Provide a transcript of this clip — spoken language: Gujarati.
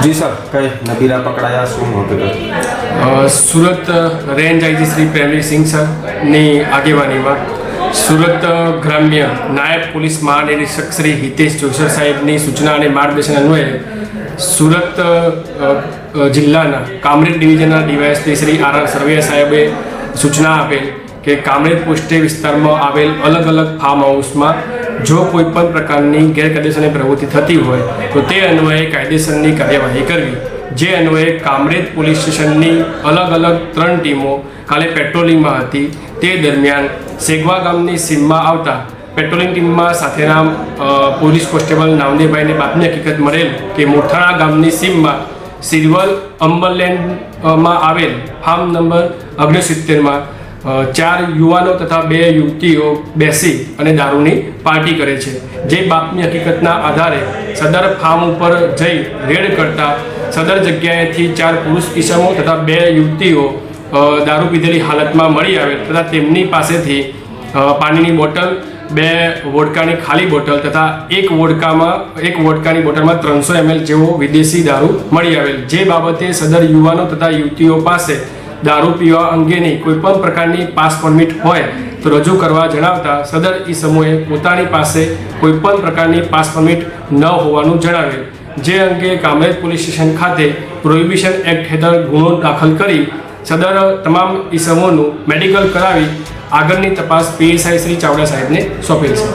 जी सर, कई नबीरा पकड़ाया શું હકીકત? સુરત રેન્જ આઈજી શ્રી પ્રેમવીરસિંહ સરની આગેવાનીમાં સુરત ગ્રામ્ય નાયબ પોલીસ મહાનિરીક્ષક શ્રી હિતેશ જોશર સાહેબની સૂચના અને માર્ગદર્શન અન્વયે સુરત જિલ્લાના કામરેજ ડિવિઝનના ડીવાયએસપી શ્રી આર સરવૈયા સાહેબે સૂચના આપેલ કે કામરેજ પોસ્ટે વિસ્તારમાં આવેલ અલગ અલગ ફાર્મ હાઉસમાં જો કોઈ પણ પ્રકારની ગેરકાયદેસરની પ્રવૃત્તિ થતી હોય તો તે અન્વયે કાયદેસરની કાર્યવાહી કરવી। જે અન્વયે કામરેજ પોલીસ સ્ટેશનની અલગ અલગ 3 ટીમો કાલે પેટ્રોલિંગમાં હતી। તે દરમિયાન સેગવા ગામની સીમમાં આવતા પેટ્રોલિંગ ટીમમાં સાથેના પોલીસ કોન્સ્ટેબલ નામદેવભાઈને બાતમી હકીકત મળેલ કે મોઠાણા ગામની સીમમાં સિલ્વર અમ્બરલેન્ડમાં આવેલ ફાર્મ નંબર 69માં 4 યુવાનો તથા 2 યુવતીઓ બેસી અને દારૂની પાર્ટી કરે છે। જે બાતમી હકીકતના આધારે સદર ફાર્મ ઉપર જઈ રેડ કરતા સદર જગ્યાએથી 4 પુરુષ ઈસમો તથા 2 યુવતીઓ દારૂ પીધેલી હાલતમાં મળી આવેલ તથા તેમની પાસેથી પાણીની બોટલ, 2 વોડકાની ખાલી બોટલ તથા એક વોડકાની બોટલમાં 300 ml જેવો વિદેશી દારૂ મળી આવેલ। જે બાબતે સદર યુવાનો તથા યુવતીઓ પાસે દારૂ પીવા અંગેની કોઈપણ પ્રકારની પાસ પરમિટ હોય તો રજૂ કરવા જણાવતા સદર ઈસમોએ પોતાની પાસે કોઈપણ પ્રકારની પાસ પરમિટ ન હોવાનું જણાવેલ। જે અંગે કામરેજ પોલીસ સ્ટેશન ખાતે પ્રોહિબિશન એક્ટ હેઠળ ગુનો દાખલ કરી સદર તમામ ઈસમોનું મેડિકલ કરાવી આગળની તપાસ પીએસઆઈ શ્રી ચાવડા સાહેબને સોંપેલ છે।